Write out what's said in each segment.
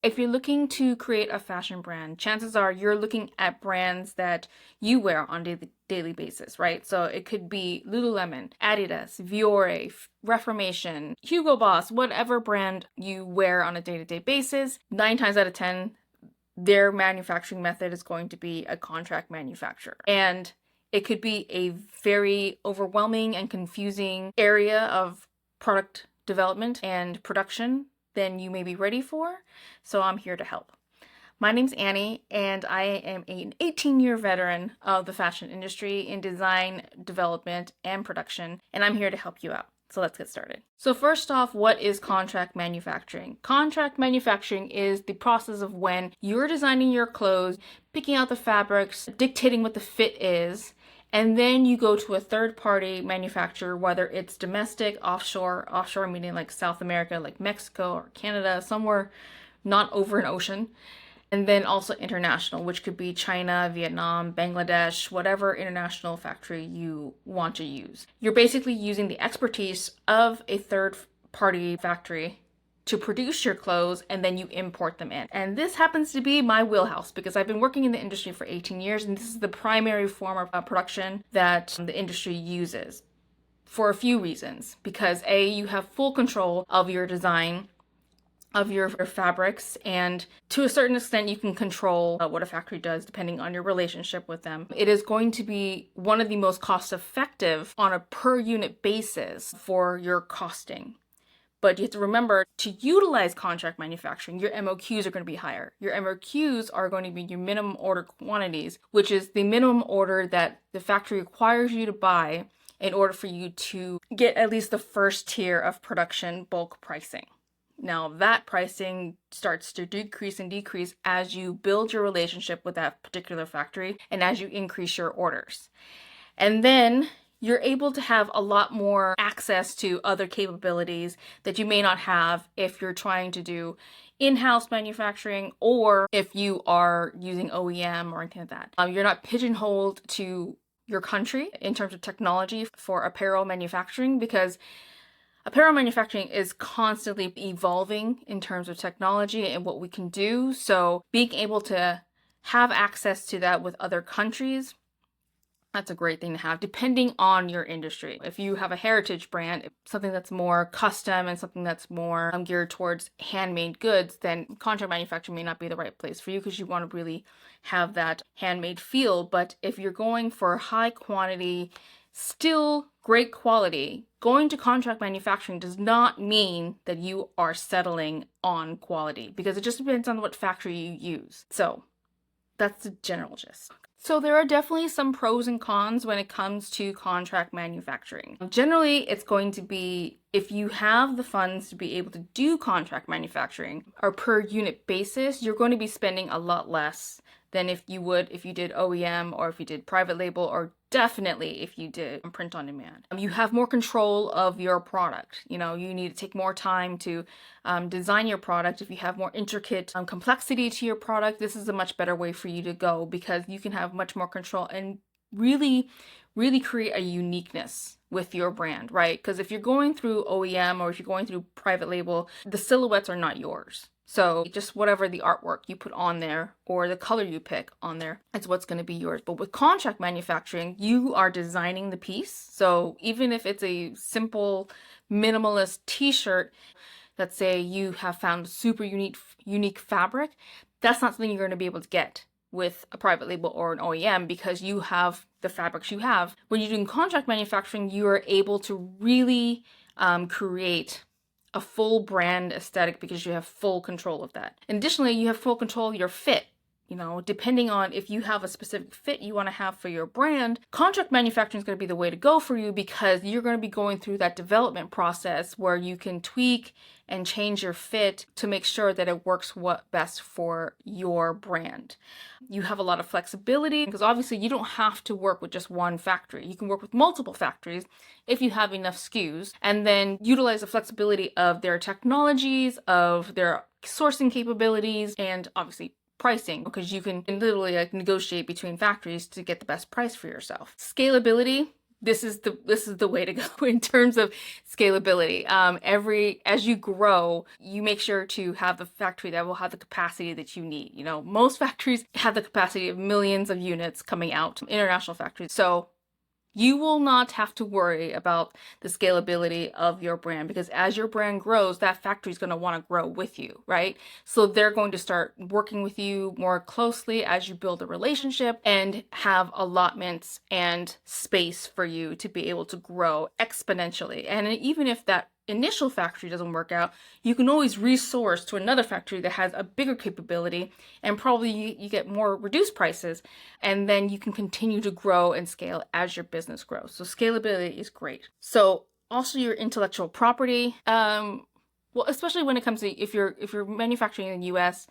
If you're looking to create a fashion brand, chances are you're looking at brands that you wear on a daily basis, right? So it could be Lululemon, Adidas, Viore, Reformation, Hugo Boss, whatever brand you wear on a day-to-day basis. 9 times out of 10, their manufacturing method is going to be a contract manufacturer. And it could be a very overwhelming and confusing area of product development and production than you may be ready for. So I'm here to help. My name's Annie, and I am an 18-year veteran of the fashion industry in design, development, and production, and I'm here to help you out. So let's get started. So first off, what is contract manufacturing? Contract manufacturing is the process of when you're designing your clothes, picking out the fabrics, dictating what the fit is, and then you go to a third-party manufacturer, whether it's domestic, offshore meaning like South America, like Mexico or Canada, somewhere not over an ocean, and then also international, which could be China, Vietnam, Bangladesh, whatever international factory you want to use. You're basically using the expertise of a third-party factory to produce your clothes, and then you import them in. And this happens to be my wheelhouse because I've been working in the industry for 18 years, and this is the primary form of production that the industry uses for a few reasons. Because A, you have full control of your design, of your fabrics, and to a certain extent you can control what a factory does depending on your relationship with them. It is going to be one of the most cost effective on a per unit basis for your costing. But you have to remember, to utilize contract manufacturing, your MOQs are going to be higher. Your MOQs are going to be your minimum order quantities, which is the minimum order that the factory requires you to buy in order for you to get at least the first tier of production bulk pricing. Now that pricing starts to decrease and decrease as you build your relationship with that particular factory and as you increase your orders. And then you're able to have a lot more access to other capabilities that you may not have if you're trying to do in-house manufacturing or if you are using OEM or anything like that. You're not pigeonholed to your country in terms of technology for apparel manufacturing, because apparel manufacturing is constantly evolving in terms of technology and what we can do. So being able to have access to that with other countries, that's a great thing to have, depending on your industry. If you have a heritage brand, something that's more custom and something that's more geared towards handmade goods, then contract manufacturing may not be the right place for you because you want to really have that handmade feel. But if you're going for high quantity, still great quality, going to contract manufacturing does not mean that you are settling on quality, because it just depends on what factory you use. So that's the general gist. So there are definitely some pros and cons when it comes to contract manufacturing. Generally, it's going to be, if you have the funds to be able to do contract manufacturing or per unit basis, you're going to be spending a lot less than if you would if you did OEM or if you did private label, or definitely if you did print on demand. You have more control of your product. You need to take more time to design your product. If you have more intricate complexity to your product, this is a much better way for you to go, because you can have much more control and really create a uniqueness with your brand, right? Because if you're going through OEM or if you're going through private label, the silhouettes are not yours. So just whatever the artwork you put on there or the color you pick on there, it's what's going to be yours. But with contract manufacturing, you are designing the piece. So even if it's a simple minimalist t-shirt, let's say you have found super unique fabric, that's not something you're going to be able to get with a private label or an OEM, because you have the fabrics you have. When you're doing contract manufacturing, you are able to really create a full brand aesthetic because you have full control of that. And additionally, you have full control of your fit. Depending on if you have a specific fit you want to have for your brand, contract manufacturing is going to be the way to go for you, because you're going to be going through that development process where you can tweak and change your fit to make sure that it works best for your brand. You have a lot of flexibility because obviously you don't have to work with just one factory. You can work with multiple factories if you have enough SKUs, and then utilize the flexibility of their technologies, of their sourcing capabilities, and obviously pricing, because you can literally negotiate between factories to get the best price for yourself. Scalability, this is the way to go in terms of scalability. As you grow, you make sure to have the factory that will have the capacity that you need. You know, most factories have the capacity of millions of units coming out, international factories. So you will not have to worry about the scalability of your brand, because as your brand grows, that factory is going to want to grow with you, right? So they're going to start working with you more closely as you build a relationship and have allotments and space for you to be able to grow exponentially. And even if that initial factory doesn't work out, you can always resource to another factory that has a bigger capability, and probably you get more reduced prices, and then you can continue to grow and scale as your business grows. So scalability is great. So also your intellectual property, well, especially when it comes to if you're manufacturing in the US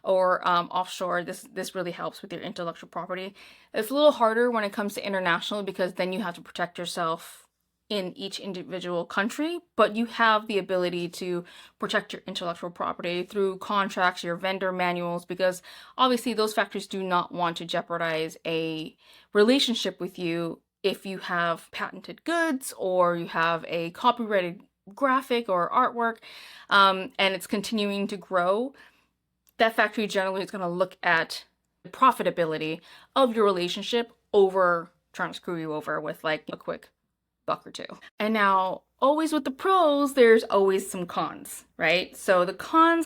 or offshore, this really helps with your intellectual property. It's a little harder when it comes to international, because then you have to protect yourself in each individual country, but you have the ability to protect your intellectual property through contracts, your vendor manuals, because obviously those factories do not want to jeopardize a relationship with you if you have patented goods or you have a copyrighted graphic or artwork, and it's continuing to grow. That factory generally is going to look at the profitability of your relationship over trying to screw you over with like a quick buck or two. And now, always with the pros, there's always some cons, right? So the cons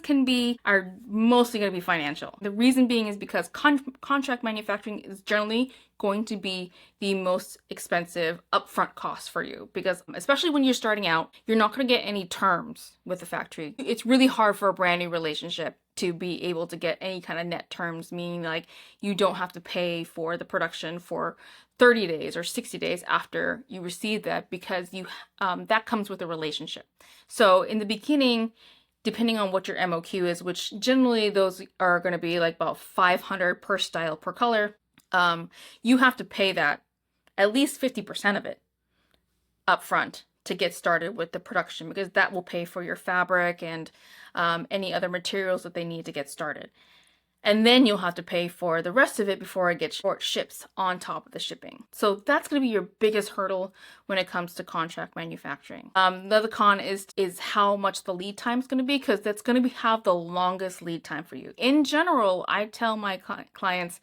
are mostly going to be financial. The reason being is because contract manufacturing is generally going to be the most expensive upfront cost for you, because especially when you're starting out, you're not going to get any terms with the factory. It's really hard for a brand new relationship to be able to get any kind of net terms, meaning like you don't have to pay for the production for 30 days or 60 days after you receive that, because that comes with a relationship. So in the beginning, depending on what your MOQ is, which generally those are going to be like about 500 per style per color, you have to pay that, at least 50% of it upfront to get started with the production, because that will pay for your fabric and any other materials that they need to get started. And then you'll have to pay for the rest of it before it ships on top of the shipping. So that's going to be your biggest hurdle when it comes to contract manufacturing. The other con is how much the lead time is going to be, because that's going to have the longest lead time for you. In general, I tell my clients,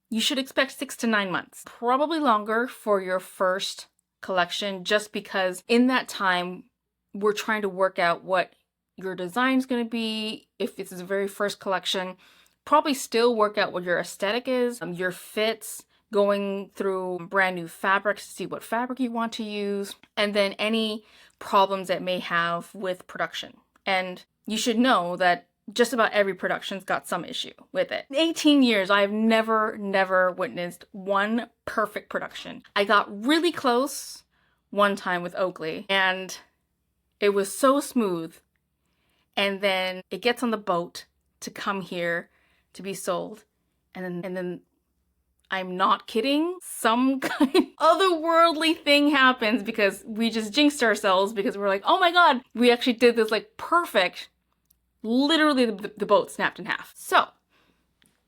you should expect 6 to 9 months, probably longer for your first collection, just because in that time, we're trying to work out what your design is going to be. If this is the very first collection, probably still work out what your aesthetic is, your fits, going through brand new fabrics to see what fabric you want to use, and then any problems that may have with production. And you should know that just about every production's got some issue with it. In 18 years, I've never witnessed one perfect production. I got really close one time with Oakley, and it was so smooth. And then it gets on the boat to come here to be sold. And then I'm not kidding, some kind of otherworldly thing happens, because we just jinxed ourselves, because we're like, oh my God, we actually did this like perfect. Literally the boat snapped in half. So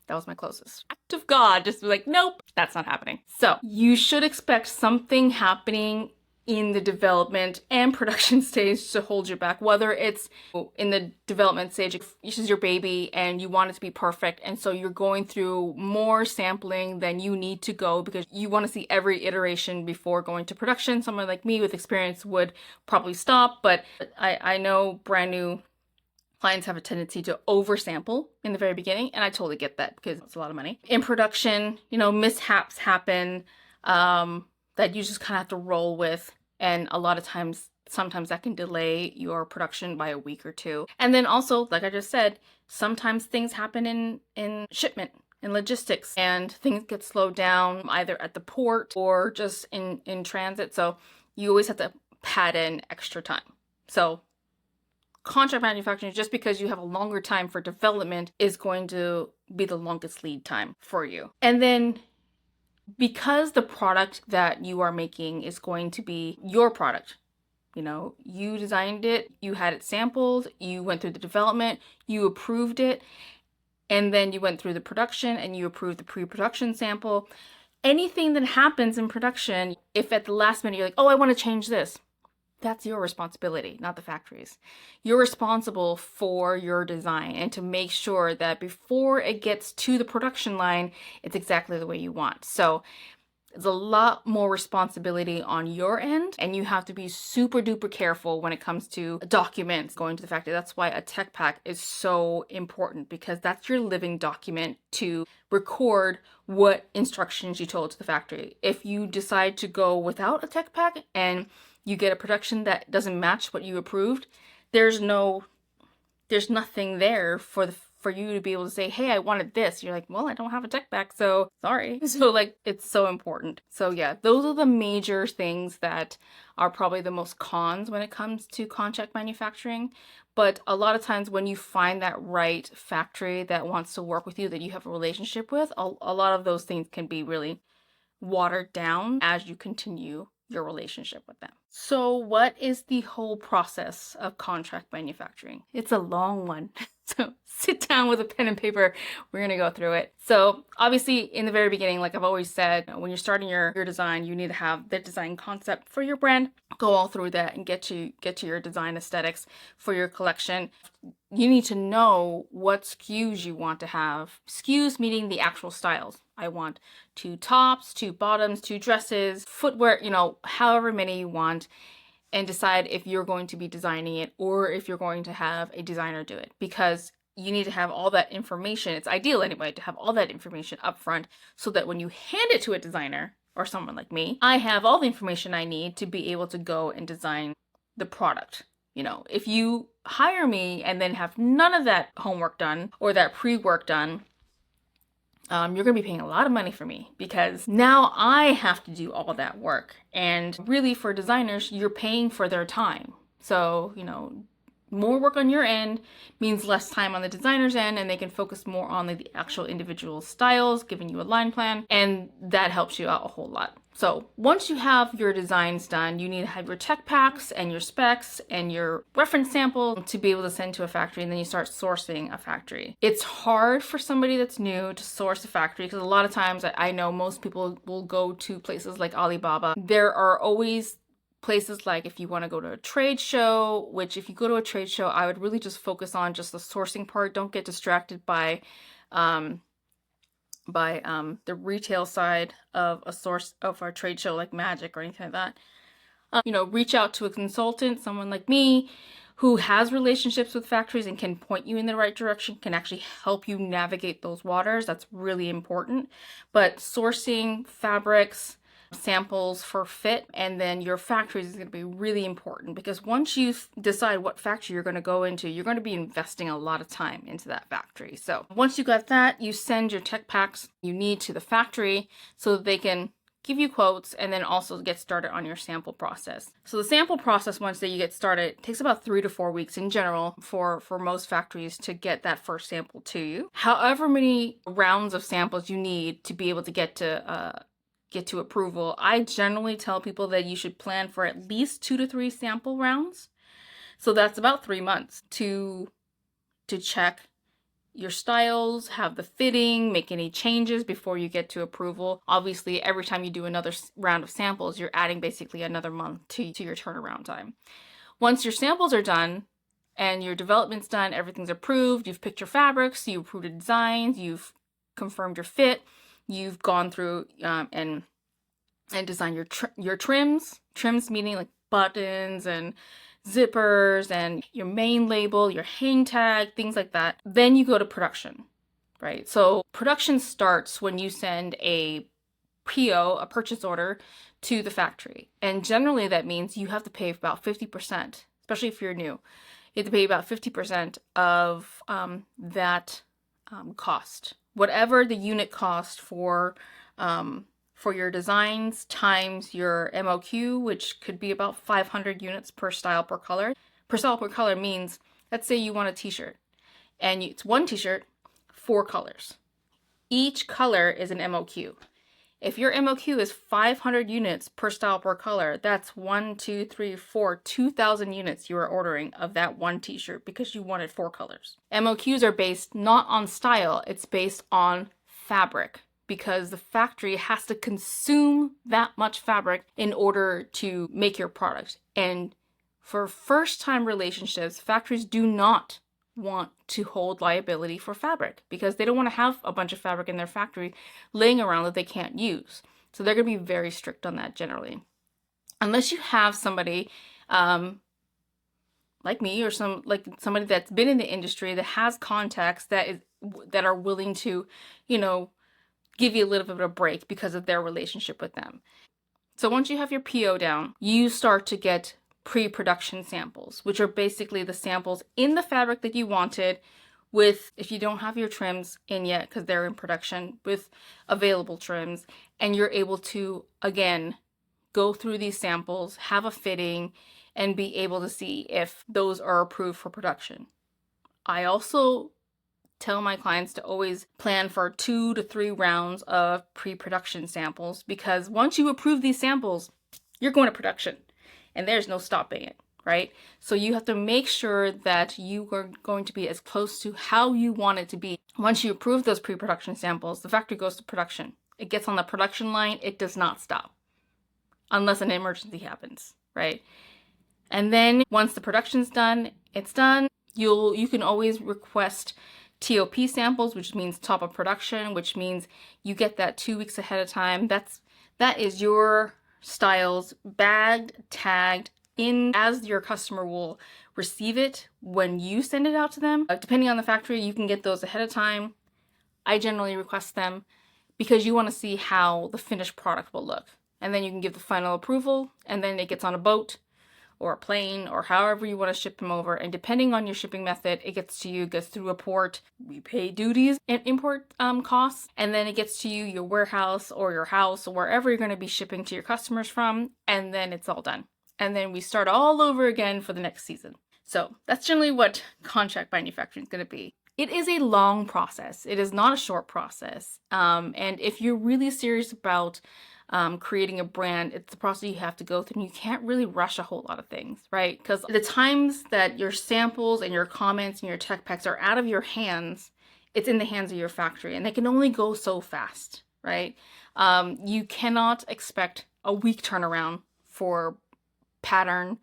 that was my closest act of God, just be like, nope, that's not happening. So you should expect something happening in the development and production stage to hold you back, whether it's in the development stage, this is your baby and you want it to be perfect, and so you're going through more sampling than you need to go because you want to see every iteration before going to production. Someone like me with experience would probably stop, but I know brand new clients have a tendency to oversample in the very beginning, and I totally get that because it's a lot of money. In production, mishaps happen that you just kind of have to roll with, and a lot of times, sometimes that can delay your production by a week or two. And then also, like I just said, sometimes things happen in shipment and logistics, and things get slowed down either at the port or just in transit. So you always have to pad in extra time. So contract manufacturing, just because you have a longer time for development, is going to be the longest lead time for you. And then because the product that you are making is going to be your product, you designed it, you had it sampled, you went through the development, you approved it, and then you went through the production and you approved the pre-production sample. anything that happens in production, if at the last minute you're like, oh, I want to change this, that's your responsibility, not the factory's. You're responsible for your design and to make sure that before it gets to the production line, it's exactly the way you want. So there's a lot more responsibility on your end, and you have to be super duper careful when it comes to documents going to the factory. That's why a tech pack is so important, because that's your living document to record what instructions you told to the factory. If you decide to go without a tech pack and you get a production that doesn't match what you approved, there's nothing there for you to be able to say, hey, I wanted this. You're like, well, I don't have a tech pack, so sorry. So like, it's so important. So yeah, those are the major things that are probably the most cons when it comes to contract manufacturing. But a lot of times when you find that right factory that wants to work with you, that you have a relationship with, a lot of those things can be really watered down as you continue your relationship with them. So what is the whole process of contract manufacturing? It's a long one. So sit down with a pen and paper. We're going to go through it. So obviously in the very beginning, like I've always said, when you're starting your design, you need to have the design concept for your brand, go all through that and get to your design aesthetics for your collection. You need to know what SKUs you want to have. SKUs meaning the actual styles. I want 2 tops, 2 bottoms, 2 dresses, footwear, however many you want, and decide if you're going to be designing it or if you're going to have a designer do it, because you need to have all that information. It's ideal anyway to have all that information up front so that when you hand it to a designer or someone like me, I have all the information I need to be able to go and design the product. If you hire me and then have none of that homework done or that pre-work done, you're going to be paying a lot of money for me, because now I have to do all that work. And really for designers, you're paying for their time. So, more work on your end means less time on the designer's end, and they can focus more on the actual individual styles, giving you a line plan, and that helps you out a whole lot. So once you have your designs done, you need to have your tech packs and your specs and your reference sample to be able to send to a factory, and then you start sourcing a factory. It's hard for somebody that's new to source a factory, because a lot of times I know most people will go to places like Alibaba. There are always places like, if you want to go to a trade show, which if you go to a trade show, I would really just focus on just the sourcing part. Don't get distracted by the retail side of a trade show like Magic or anything like that. Reach out to a consultant, someone like me who has relationships with factories and can point you in the right direction, can actually help you navigate those waters. That's really important. But sourcing fabrics, samples for fit, and then your factories is going to be really important, because once you decide what factory you're going to go into, you're going to be investing a lot of time into that factory. So once you got that, you send your tech packs you need to the factory so that they can give you quotes and then also get started on your sample process. So the sample process, once that you get started, takes about 3 to 4 weeks in general for most factories to get that first sample to you. However many rounds of samples you need to be able to get to approval, I generally tell people that you should plan for at least 2 to 3 sample rounds. So that's about 3 months to check your styles, have the fitting, make any changes before you get to approval. Obviously, every time you do another round of samples, you're adding basically another month to your turnaround time. Once your samples are done and your development's done, everything's approved, you've picked your fabrics, you've approved the designs, you've confirmed your fit, you've gone through and designed your trims meaning like buttons and zippers and your main label, your hang tag, things like that. Then you go to production, right? So production starts when you send a PO, a purchase order, to the factory. And generally that means you have to pay about 50%, especially if you're new. You have to pay about 50% of that cost. Whatever the unit cost for your designs times your MOQ, which could be about 500 units per style per color. Per style per color means, let's say you want a t-shirt, and it's one t-shirt, 4 colors. Each color is an MOQ. If your MOQ is 500 units per style per color, that's 2,000 units you are ordering of that one t-shirt because you wanted 4 colors. MOQs are based not on style, it's based on fabric. because the factory has to consume that much fabric in order to make your product. And for first-time relationships, factories do not want to hold liability for fabric because they don't want to have a bunch of fabric in their factory laying around that they can't use. So they're going to be very strict on that generally. Unless you have somebody like me or somebody that's been in the industry that has contacts that are willing to, give you a little bit of a break because of their relationship with them. So once you have your PO down, you start to get pre-production samples, which are basically the samples in the fabric that you wanted with, if you don't have your trims in yet because they're in production, with available trims, and you're able to, again, go through these samples, have a fitting, and be able to see if those are approved for production. I also tell my clients to always plan for 2 to 3 rounds of pre-production samples, because once you approve these samples, you're going to production and there's no stopping it, right? So you have to make sure that you are going to be as close to how you want it to be. Once you approve those pre-production samples, the factory goes to production. It gets on the production line. It does not stop unless an emergency happens, right? And then once the production's done, it's done. You can always request TOP samples, which means top of production, which means you get that 2 weeks ahead of time. That is your styles bagged, tagged in as your customer will receive it when you send it out to them. Depending on the factory, you can get those ahead of time. I generally request them because you want to see how the finished product will look. And then you can give the final approval, and then it gets on a boat or a plane or however you want to ship them over. And depending on your shipping method, it gets to you, gets through a port. We pay duties and import costs, and then it gets to you, your warehouse or your house or wherever you're going to be shipping to your customers from, and then it's all done. And then we start all over again for the next season. So that's generally what contract manufacturing is going to be. It is a long process. It is not a short process. And if you're really serious about creating a brand, it's the process you have to go through, and you can't really rush a whole lot of things, right? Because the times that your samples and your comments and your tech packs are out of your hands, it's in the hands of your factory, and they can only go so fast, right? You cannot expect a week turnaround for pattern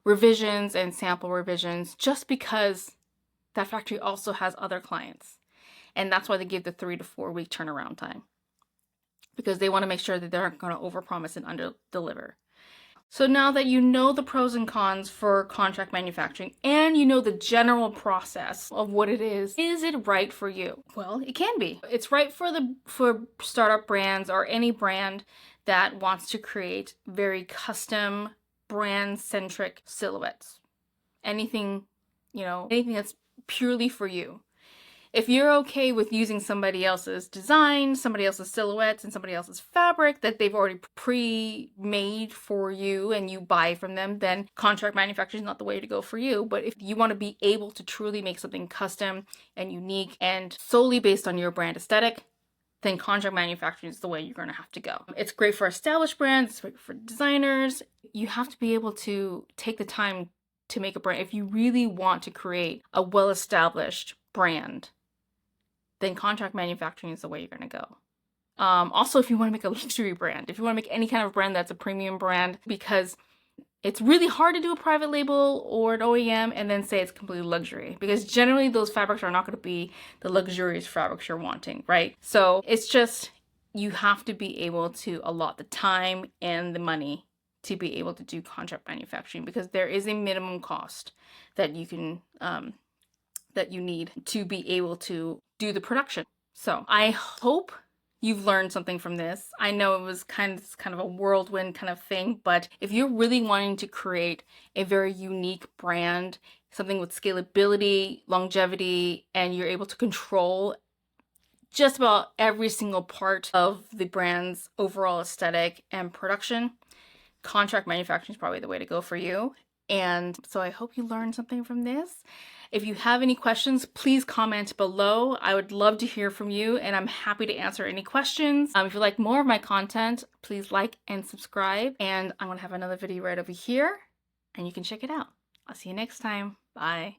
revisions and sample revisions, just because that factory also has other clients. And that's why they give the 3 to 4 week turnaround time, because they want to make sure that they aren't going to overpromise and underdeliver. So now that you know the pros and cons for contract manufacturing and you know the general process of what it is it right for you? Well, it can be. It's right for startup brands or any brand that wants to create very custom brand-centric silhouettes. Anything that's purely for you. If you're okay with using somebody else's design, somebody else's silhouettes, and somebody else's fabric that they've already pre-made for you and you buy from them, then contract manufacturing is not the way to go for you. But if you want to be able to truly make something custom and unique and solely based on your brand aesthetic, then contract manufacturing is the way you're going to have to go. It's great for established brands, it's great for designers. You have to be able to take the time to make a brand. If you really want to create a well-established brand, then contract manufacturing is the way you're going to go. Also, if you want to make a luxury brand, if you want to make any kind of brand that's a premium brand, because it's really hard to do a private label or an OEM and then say it's completely luxury, because generally those fabrics are not going to be the luxurious fabrics you're wanting, right? So it's just, you have to be able to allot the time and the money to be able to do contract manufacturing, because there is a minimum cost that you can that you need to be able to do the production. So I hope you've learned something from this. I know it was kind of a whirlwind kind of thing, but if you're really wanting to create a very unique brand, something with scalability, longevity, and you're able to control just about every single part of the brand's overall aesthetic and production, contract manufacturing is probably the way to go for you. And so I hope you learned something from this. If you have any questions, please comment below. I would love to hear from you, and I'm happy to answer any questions. If you like more of my content, please like and subscribe. And I'm going to have another video right over here, and you can check it out. I'll see you next time. Bye.